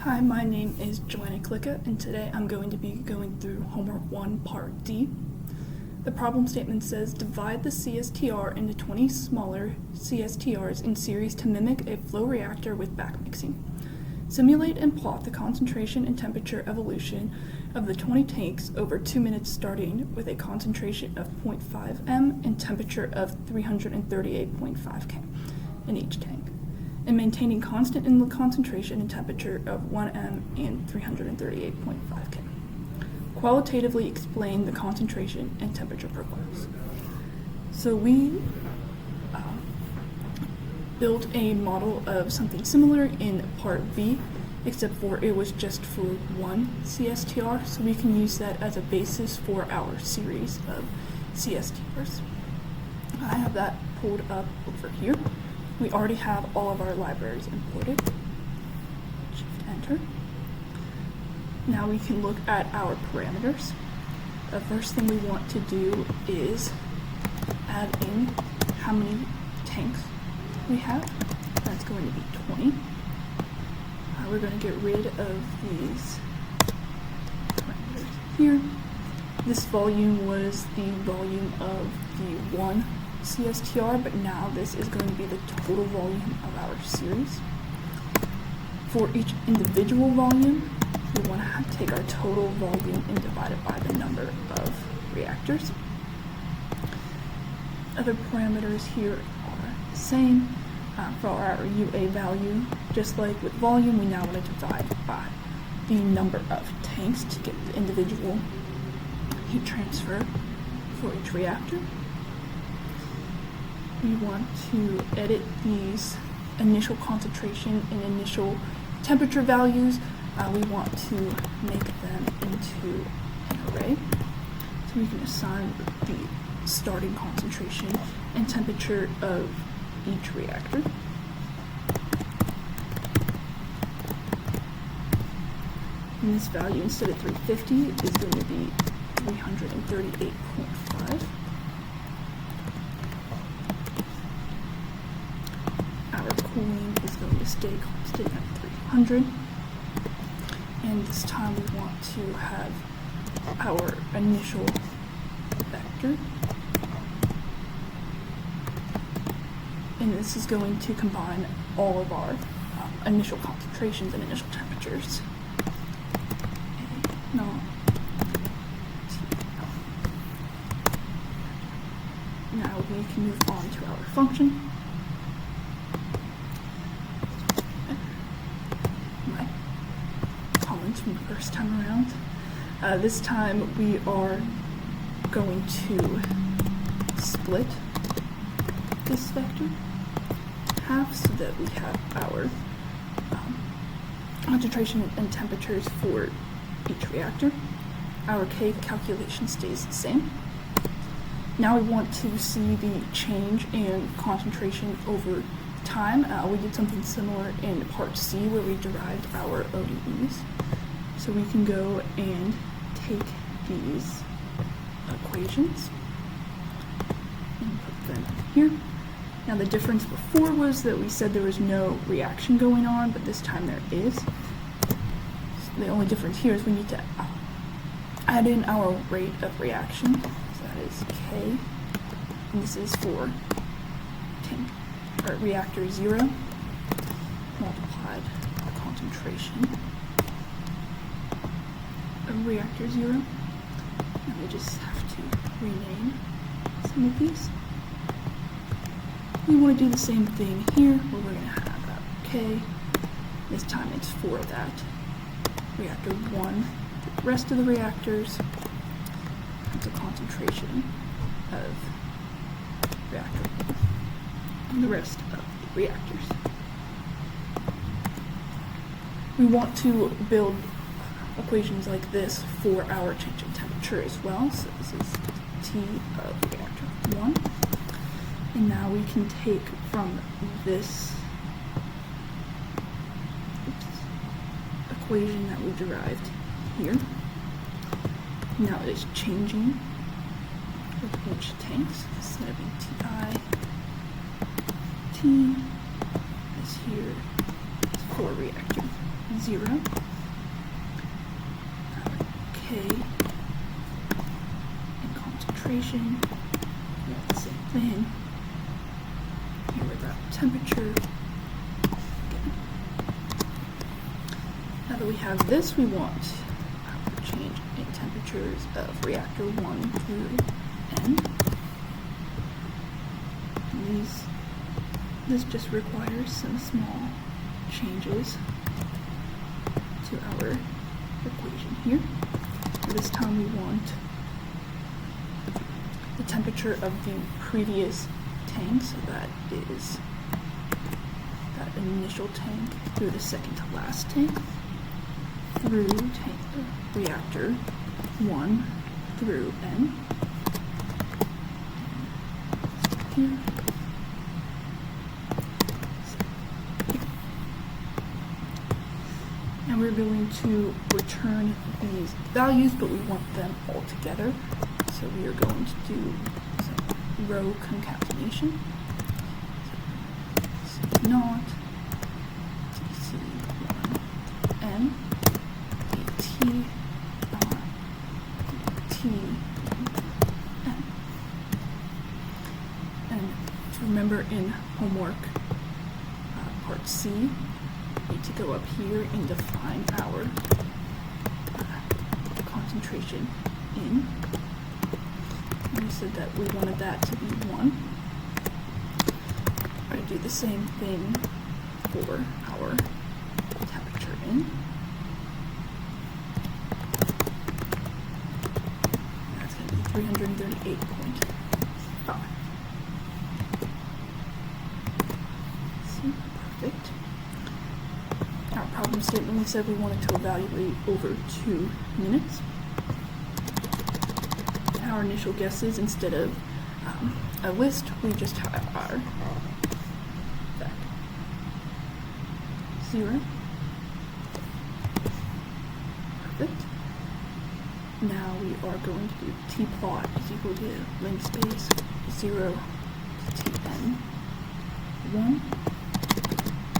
Hi, my name is Joanna Klicka, and today I'm going to be going through HW1 Part D. The problem statement says, divide the CSTR into 20 smaller CSTRs in series to mimic a flow reactor with backmixing. Simulate and plot the concentration and temperature evolution of the 20 tanks over 2 minutes, starting with a concentration of 0.5 m and temperature of 338.5 K in each tank, and maintaining constant inlet concentration and temperature of 1 m and 338.5 K. Qualitatively explain the concentration and temperature profiles. So we built a model of something similar in Part B, except for it was just for one CSTR, so we can use that as a basis for our series of CSTRs. I have that pulled up over here. We already have all of our libraries imported. Shift Enter. Now we can look at our parameters. The first thing we want to do is add in how many tanks we have. That's going to be 20. We're going to get rid of these parameters here. This volume was the volume of the one CSTR, but now this is going to be the total volume of our series. For each individual volume, we want to take our total volume and divide it by the number of reactors. Other parameters here are the same. For our UA value, just like with volume, we now want to divide by the number of tanks to get the individual heat transfer for each reactor. We want to edit these initial concentration and initial temperature values. We want to make them into an array. So we can assign the starting concentration and temperature of each reactor. And this value, instead of 350, is going to be 338.5. Our cooling is going to stay constant at 300. And this time we want to have our initial vector. And this is going to combine all of our initial concentrations and initial temperatures. Now we can move on to our function. My comments from the first time around. This time we are going to split this vector half so that we have our concentration and temperatures for each reactor. Our K calculation stays the same. Now we want to see the change in concentration over time. We did something similar in Part C where we derived our ODEs. So we can go and take these equations and put them here. Now the difference before was that we said there was no reaction going on, but this time there is. So the only difference here is we need to add in our rate of reaction. So that is K, and this is for reactor 0 multiplied the concentration of reactor 0. And we just have to rename some of these. We want to do the same thing here, where we're going to have our K. This time it's for that reactor 1. The rest of the reactors, the concentration of reactor 1 and the rest of the reactors. We want to build equations like this for our change in temperature as well. So this is T of reactor 1. And now we can take from this equation that we derived here. Now it is changing with each tanks. It's going to be Ti. T is here is for reactor 0. K and concentration, yeah, the same thing. Here we got temperature. Again. Now that we have this, we want our change in temperatures of reactor 1 through N. And this just requires some small changes to our equation here. This time we want the temperature of the previous tank, so that is that initial tank through the second to last tank, through reactor 1 through N. Here. And we're going to return these values, but we want them all together. So we are going to do some row concatenation. So not TC1 N T T N. And to remember in homework part C, we need to go up here and define our concentration in. And we said that we wanted that to be 1. We're going to do the same thing for our temperature in. That's going to be 338.5. See, perfect. Our problem statement, we said we wanted to evaluate over 2 minutes. Our initial guesses, instead of a list, we just have our fact. 0. Perfect. Now we are going to do t-plot is equal to length space 0 to tn 1.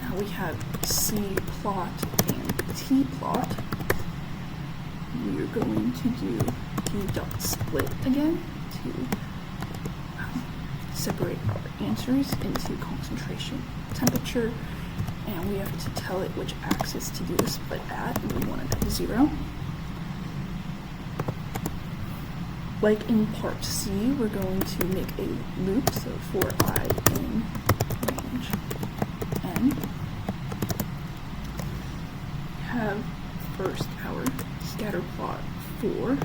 Now we have c-plot and t-plot. We are going to do dot split again to separate our answers into concentration, temperature, and we have to tell it which axis to do the split at, and we want it at 0. Like in part C, we're going to make a loop, so for I in range N. We have first our scatter plot for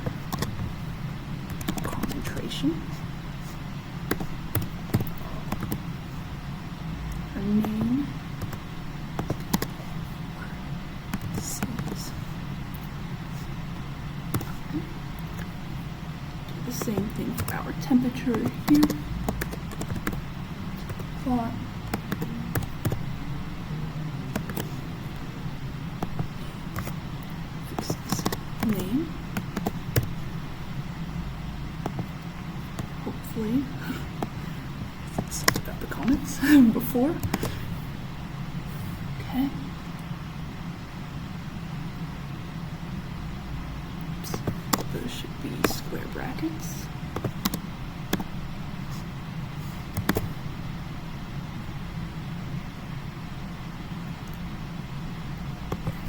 concentration. Our name C's. Do the same thing for our temperature here. Plot. Fix this name. Hopefully, it's about the comments before. Okay. Oops. Those should be square brackets.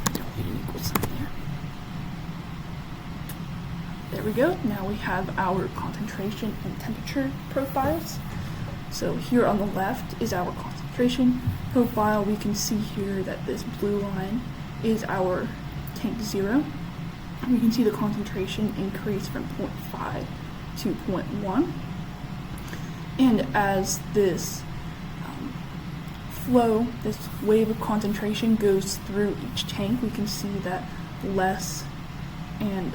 I don't need an equal sign there. There we go. Now we have our concentration and temperature profiles. So here on the left is our concentration profile. We can see here that this blue line is our tank 0. We can see the concentration increase from 0.5 to 0.1. And as this flow, this wave of concentration goes through each tank, we can see that less and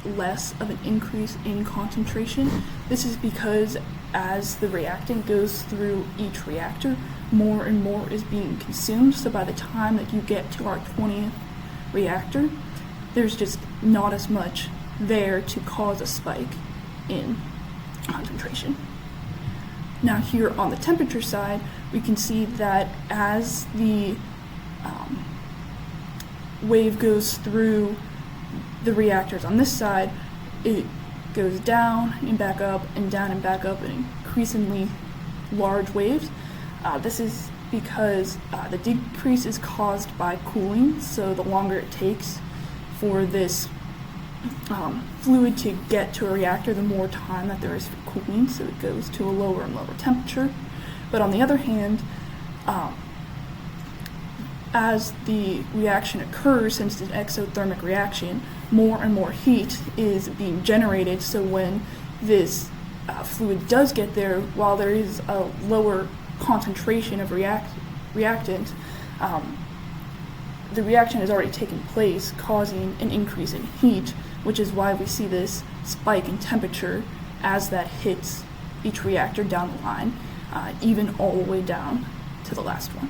less of an increase in concentration. This is because as the reactant goes through each reactor, more and more is being consumed. So by the time that you get to our 20th reactor, there's just not as much there to cause a spike in concentration. Now here on the temperature side, we can see that as the wave goes through the reactors on this side, it goes down and back up and down and back up in increasingly large waves. This is because the decrease is caused by cooling, so the longer it takes for this fluid to get to a reactor, the more time that there is for cooling, so it goes to a lower and lower temperature. But on the other hand, as the reaction occurs, since it's an exothermic reaction, more and more heat is being generated, so when this fluid does get there, while there is a lower concentration of reactant, the reaction has already taken place, causing an increase in heat, which is why we see this spike in temperature as that hits each reactor down the line, even all the way down to the last one.